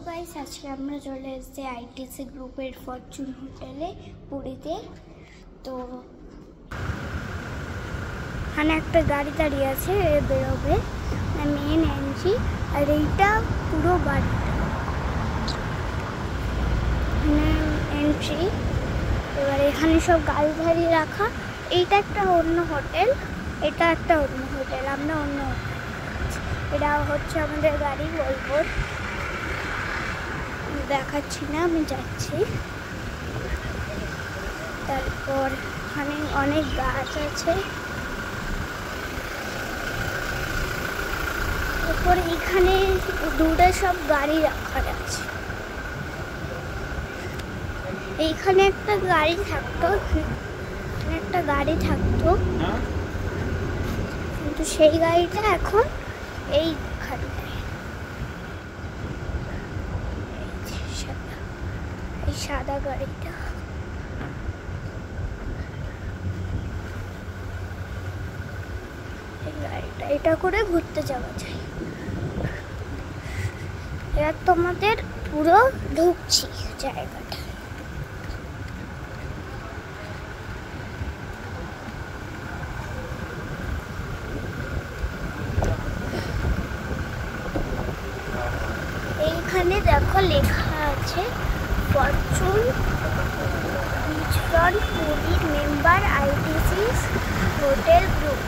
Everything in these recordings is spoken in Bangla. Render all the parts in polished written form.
গাইস, আজকে আমরা চলে এসেছি আইটিসি গ্রুপের ফরচুন হোটেলে পুরীতে। তো এখানে একটা গাড়ি দাঁড়িয়ে আছে, বেরোবে মেন এন্ট্রি, আর এইটা পুরো বাড়িটা এন্ট্রি। এবার এখানে সব গাড়ি ধাড়ি রাখা। এইটা একটা অন্য হোটেল, এটা একটা অন্য হোটেল, আমরা অন্য হোটেল। এটা হচ্ছে আমাদের গাড়ি বলবো, দেখাচ্ছি না, আমি যাচ্ছি। তারপর এখানে অনেক গাছ আছে। তারপর এখানে দূরে সব গাড়ি রাখা আছে। এইখানে একটা গাড়ি থাকতো, কিন্তু সেই গাড়িটা এখন এইখানে, এই সাদা গাড়িটা। এই গাড়িটা, এটা করে ঘুরতে যাওয়া যায়। এবার তোমাদের পুরো ঢুকছি জায়গাটা। এইখানে দেখো লেখা আছে Fortune beachfront Puri member ITC hotel group.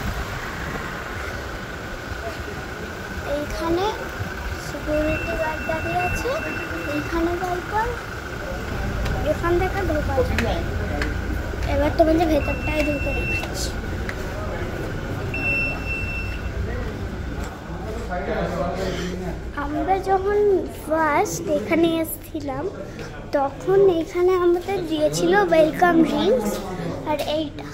এইখানে সিকিউরিটি গার্ড দাঁড়িয়ে আছে। এইখানে তারপর এখান থেকে ঢোকা যায়। এবার তোমাদের ভেতরটায় ঢুকে দেখাচ্ছি। আমরা যখন ফার্স্ট এখানে এসেছিলাম তখন এখানে আমাদের দিয়েছিল ওয়েলকাম ড্রিঙ্কস, আর এইটা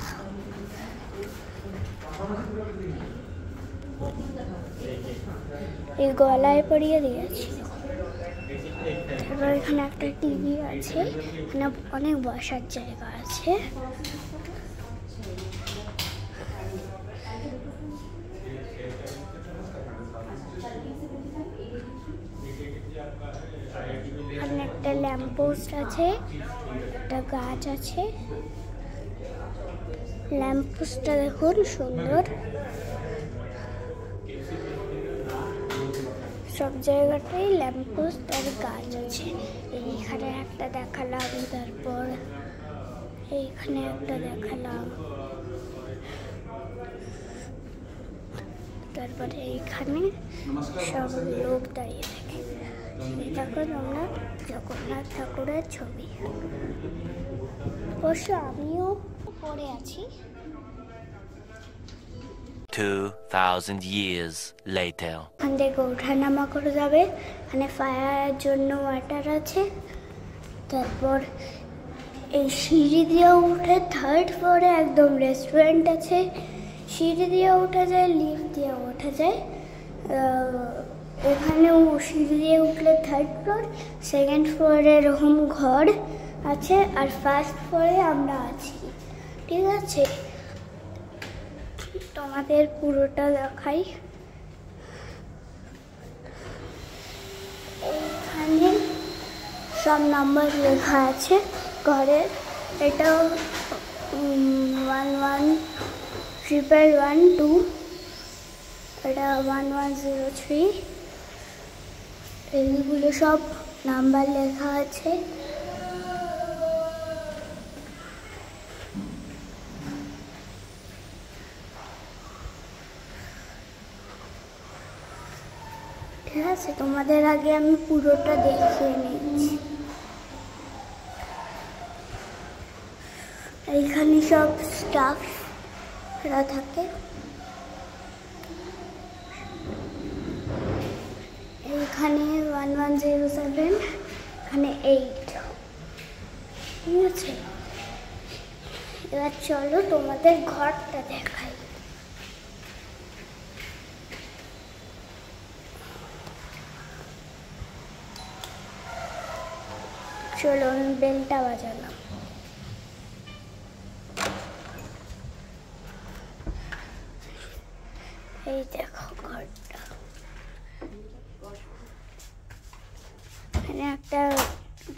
এই গলায় পরিয়ে দিয়েছিল। এবার এখানে একটা টিভি আছে, এখানে অনেক বসার জায়গা আছে। এখানে একটা ল্যাম্পপোস্ট আছে, একটা গাছ আছে। ল্যাম্পপোস্টটা দেখুন সুন্দর। সব জায়গাটাই ল্যাম্পপোস্ট আর গাছ আছে। এইখানে একটা দেখালাম, তারপর এইখানে একটা দেখালাম, তারপরে এইখানে সব লোক দাঁড়িয়ে থাকে। দেখো তোমরা জগন্নাথ ঠাকুরের ছবি। অবশ্য আমিও পড়ে আছি। 2000 years later. এখান থেকে ওঠানামা করে যাবে। এখানে ফায়ারের জন্য ওয়াটার আছে। তারপর এই সিঁড়ি দিয়ে উঠে থার্ড ফ্লোরে একদম রেস্টুরেন্ট আছে। সিঁড়ি দিয়ে ওঠা যায়, লিফট দিয়ে ওঠা যায়। এখানেও সিঁড়ি দিয়ে উঠলে থার্ড ফ্লোর, সেকেন্ড ফ্লোরে এরকম ঘর আছে, আর ফার্স্ট ফ্লোরে আমরা আছি। ঠিক আছে, তোমাদের পুরোটা দেখাই। এইখানে সব নাম্বার লেখা আছে ঘরের। এটাও 111112, এটা 1103। এইগুলো সব নাম্বার লেখা আছে। ঠিক আছে, তোমাদের আগে আমি পুরোটা দেখিয়ে নিচ্ছি। এইখানে সব স্টাফরা থাকে। এইখানে 1107, এখানে 8। ঠিক আছে, এবার চলো তোমাদের ঘরটা দেখাই। চলো, আমি বেলটা বাজালাম। এই দেখো ঘরটা। এখানে একটা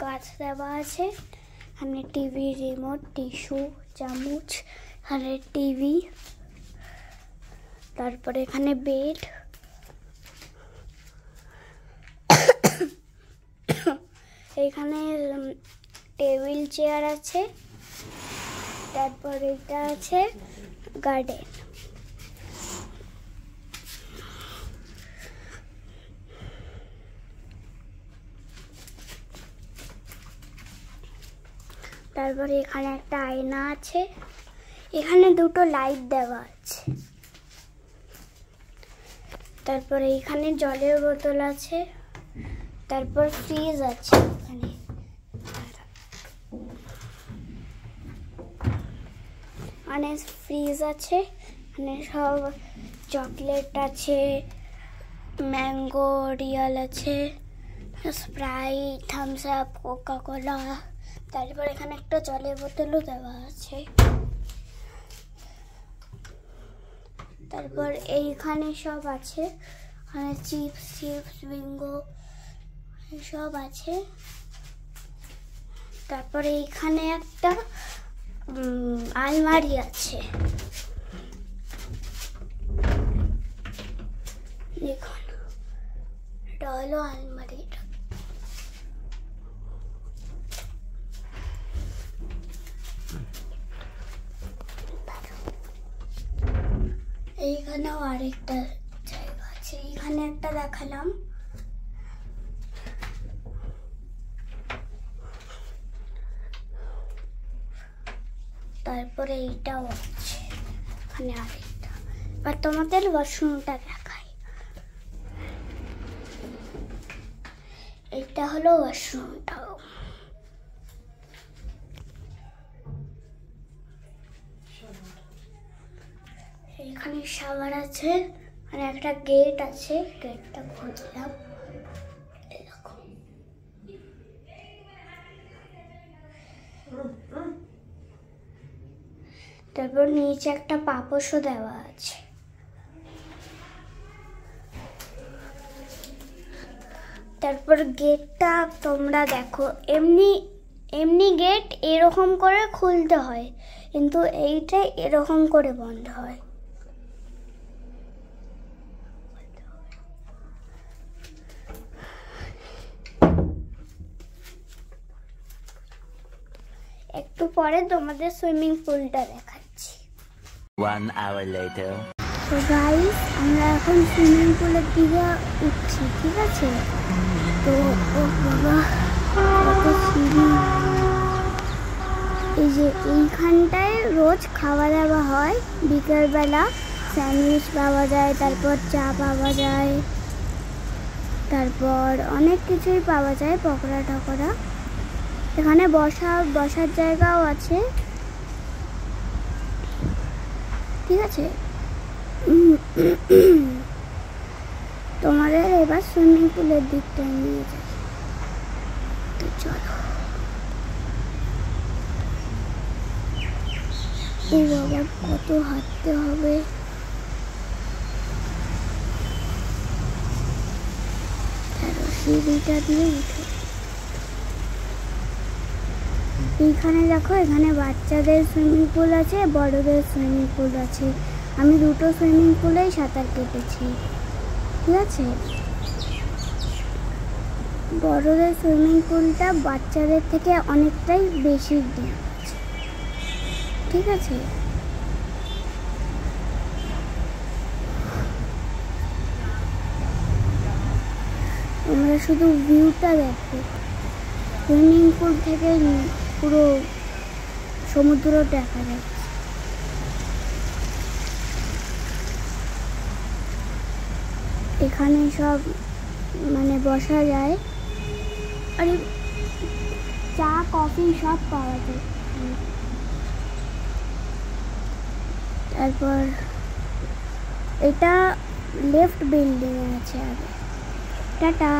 গাছ দেওয়া আছে, এখানে টিভি রিমোট, টিস্যু, চামচ, এখানে টিভি, তারপরে এখানে বেড, এখানে টেবিল চেয়ার আছে, তারপর এটা আছে গার্ডেন। তারপরে এখানে একটা আয়না আছে, এখানে দুটো লাইট দেওয়া আছে। তারপরে এখানে জলের বোতল আছে, তারপর ফ্রিজ আছে, এখানে ফ্রিজ আছে, এখানে সব চকলেট আছে, ম্যাঙ্গো, রিয়াল আছে, Sprite, Thums Up, Coca Cola. তারপর এখানে একটা জলের বোতলও দেওয়া আছে। তারপর এইখানে সব আছে, এখানে চিপস, বিঙ্গো সব আছে। তারপরে এইখানে একটা আলমারি আছে, দেখুন এটা হলো আলমারিটা। এইখানেও আরেকটা জায়গা আছে, এইখানে একটা দেখালাম। তারপরে এইটাও আছে, এখানে আরেকটা। এবার তোমাদের ওয়াশরুমটা দেখাই। এটা হলো ওয়াশরুমটাও। এখানে শাওয়ার আছে, মানে একটা গেট আছে, গেটটা খুললাম। তারপর নিচে একটা পাপোশও দেওয়া আছে। তারপর গেটটা তোমরা দেখো, এমনি গেট এরকম করে খুলতে হয়, কিন্তু এইটা এরকম করে বন্ধ হয়। একটু পরে তোমাদের সুইমিং পুলটা দেখাচ্ছি। 1 hour later. তো গাইস, আমরা এখন সুইমিং পুলের দিকে উঠছি, ঠিক আছে? তো ও বাবা, কত সিঁড়ি! এই যে এইখানটায় রোজ খাওয়া দাওয়া হয়, বিকেলবেলা স্যান্ডউইচ পাওয়া যায়, তারপর চা পাওয়া যায়, তারপর অনেক কিছুই পাওয়া যায়, পকোড়া টকোড়া। এখানে বসার জায়গাও আছে, ঠিক আছে? তোমাদের এবার সুইমিং পুলের দিকটা নিয়ে যাই, তো চলো। ও বাবা, কত হাঁটতে হবে! সিঁড়িটা দিয়ে উঠে এইখানে দেখো, এখানে বাচ্চাদের সুইমিং পুল আছে, বড়দের সুইমিং পুল আছে। আমি দুটো সুইমিং পুলেই সাঁতার কেটেছি, ঠিক আছে? বড়দের সুইমিং পুলটা বাচ্চাদের থেকে অনেকটাই বেশি ডিপ আছে, ঠিক আছে? তোমরা শুধু ভিউটা দেখো, সুইমিং পুল থেকে পুরো সমুদ্র দেখা যাচ্ছে। এখানে সব মানে বসা যায়, আর চা কফি সব পাওয়া যায়। তারপর এটা লেফট বিল্ডিং আছে আগে। টাটা।